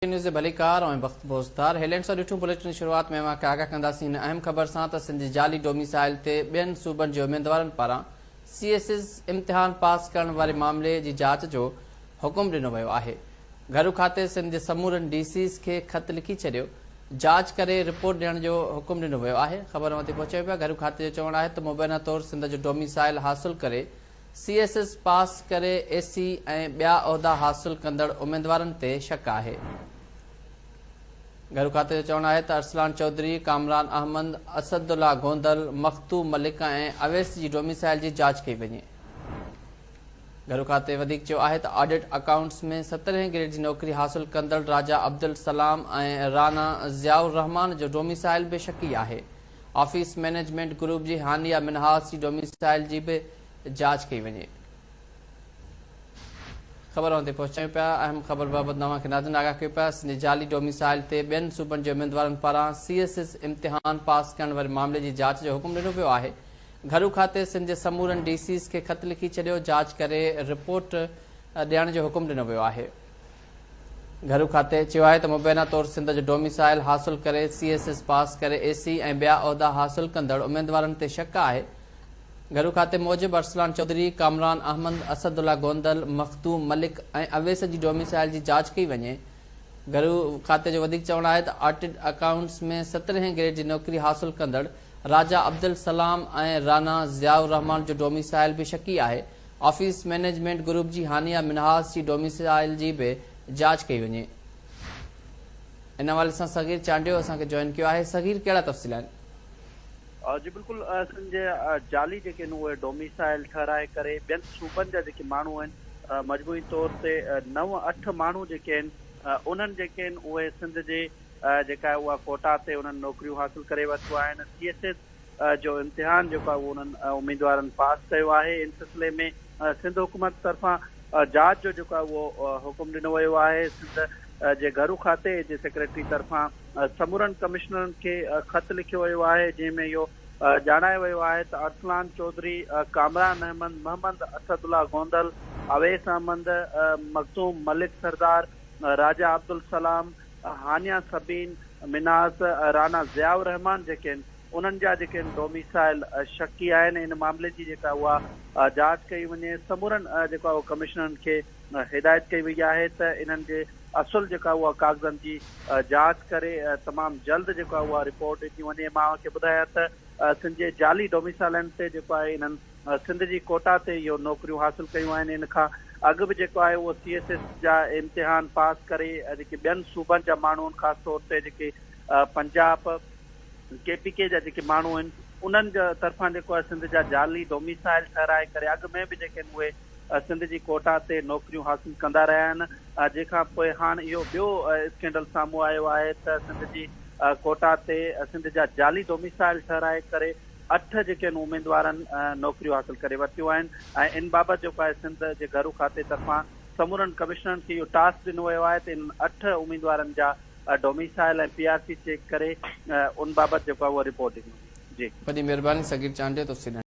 News भलीकार और वक्त Bozdar headlines और ॾिठूं बुलेटिन की शुरुआत में आगाह कंदासीं हिन अहम ख़बर सां त सिंध जाली डोमिसाइल ते ॿियनि सूबनि जे उम्मीदवारनि पारां CSS इम्तिहान पास करण वारे मामले जी जांच जो हुकुम ॾिनो वियो आहे। घरू खाते सिंध जे समूरनि DCs खे ख़त लिखी छॾियो जांच करे रिपोर्ट ॾियण जो हुकुम ॾिनो वियो आहे। ख़बर मथे पहुचायो पिया घरू खाते जो चवणु आहे त मुबैना तौरु सिंध जो डोमिसाइल हासिल करे CSS पास करे AC ऐं ॿिया उहिदा हासिल कंदड़ उम्मीदवारनि ते शक आहे। घरू खाते जो चवणु आहे त अरसलान चौधरी, कामरान अहमद, असदुल्ला गोंदल, मखतूम मलिक ऐं अवैस जी डोमिसाइल जी जांच कई वञे। घरू खाते वधीक चयो आहे त ऑडिट अकाउंट्स में 17हें ग्रेड जी नौकरी हासिल कंदड़ राजा अब्दुल सलाम ऐं राना ज़ियाउर रहमान जो डोमिसाइल बि शकी आहे। ऑफिस मैनेजमेंट ग्रुप जी हानिया मिनहास जी डोमिसाइल जी बि जांच कई वञे। ख़बर ते पहुचायूं पिया अहम ख़बर बाबति नवां खे नाज़रीन आगाह कयो पिया। सिंध जाली डोमिसाइल ते ॿियनि सूबनि जे उम्मीदवारनि पारां CSS इम्तिहान पास करण वारे मामले जी जांच जो हुकुम ॾिनो वियो आहे। घरू खाते सिंध जे समूरनि DCs खे ख़त लिखी छॾियो जांच करे रिपोर्ट ॾियण जो हुकुम ॾिनो वियो आहे। घरू खाते चयो आहे त मुबैना तौरु सिंध जो डोमिसाइल हासिल करे CSS पास करे AC ऐं ॿिया उहिदा हासिल कंदड़ उम्मीदवारनि ते शक आहे। घरू खाते मूजिब अरसलान चौधरी, कामरान अहमद, असदुल्ला गोंदल, मखतूम मलिक ऐं अवैस जी डोमिसाइल जी जांच कई वञे। घरू खाते जो वधीक चवणु आहे त ऑडिट अकाउंट्स में 17हें ग्रेड जी नौकरी हासिल कंदड़ राजा अब्दुल सलाम ऐं राना ज़ियाउर रहमान जो डोमिसाइल बि शकी आहे। ऑफिस मैनेजमेंट ग्रुप जी हानिया मिनहास जी डोमिसाइल जी बि जांच कई वञे। इन हवाले सां सगीर चांडियो असांखे जॉइन कयो आहे। सगीर, कहिड़ा तफ़सील आहिनि? जी बिल्कुल सिंध जाली जेके उहे डोमिसाइल ठहराए करे ॿियनि सूबनि जा जेके माण्हू आहिनि मजबूरी तौर ते 9-8 माण्हू जेके आहिनि उन्हनि जेके आहिनि उहे सिंध जे जेका आहे उहा कोटा ते उन्हनि नौकरियूं हासिल करे वरितियूं आहिनि। CSS जो इम्तिहान जेको आहे उहो उन्हनि उम्मीदवारनि पास कयो आहे। इन सिलसिले में सिंध हुकूमत तरफ़ां जांच जो जेको आहे उहो हुकुम ॾिनो वियो आहे। सिंध जे घरू खाते जे सेक्रेटरी तरफ़ां समूरनि कमिश्नरनि खे ख़त लिखियो वियो आहे जंहिंमें इहो ॼाणायो वियो आहे त अरसलान चौधरी, कामरान अहमद, मोहम्मद असदुल्ला गोंदल, अवैस अहमद, मखतूम मलिक सरदार, राजा अब्दुल सलाम, हानिया सबीन मिनाज, राना ज़ियाउर रहमान जेके आहिनि उन्हनि जा जेके आहिनि डोमिसाइल शकी आहिनि। इन मामले जी जेका उहा जांच कई वञे। समूरनि जेको आहे कमिश्नरनि खे हिदायत कई वई आहे त इन्हनि जे असुल जेका उहा कागज़नि जी जांच करे तमामु जल्द जेको आहे उहा रिपोर्ट ॾिनी वञे। मां खे ॿुधाया त सिंध जे जाली डोमिसाइलनि ते जेको आहे इन्हनि सिंध जी कोटा ते इहो नौकरियूं हासिल कयूं आहिनि। इन खां अॻु बि जेको आहे उहो CSS जा इम्तिहान पास करे जेके ॿियनि सूबनि जा माण्हू आहिनि ख़ासि तौर ते जेके पंजाब KPK जा जेके माण्हू आहिनि उन्हनि जे तरफ़ां जेको आहे सिंध जा जाली डोमिसाइल ठहराए करे अॻु में बि जेके आहिनि उहे सिंध जी कोटा ते नौकरियूं हासिल कंदा रहिया आहिनि। जंहिंखां पोइ हाणे इहो ॿियो स्कैंडल साम्हूं आयो आहे त सिंध जी कोटा ते सिंध जा जाली डोमिसाइल ठहराए करे 8 जेके आहिनि उम्मीदवारनि नौकरियूं हासिल करे वरितियूं आहिनि। ऐं इन बाबति जेको आहे सिंध जे घरू खाते तरफ़ां समूरनि कमिश्नरनि खे इहो टास्क ॾिनो वियो आहे त इन 8 उम्मीदवारनि जा डोमिसाइल ऐं PRC चेक करे उन बाबति जेको आहे उहा रिपोर्ट ॾिनी। जी, वॾी महिरबानी सगीर चांडियो तफ़सील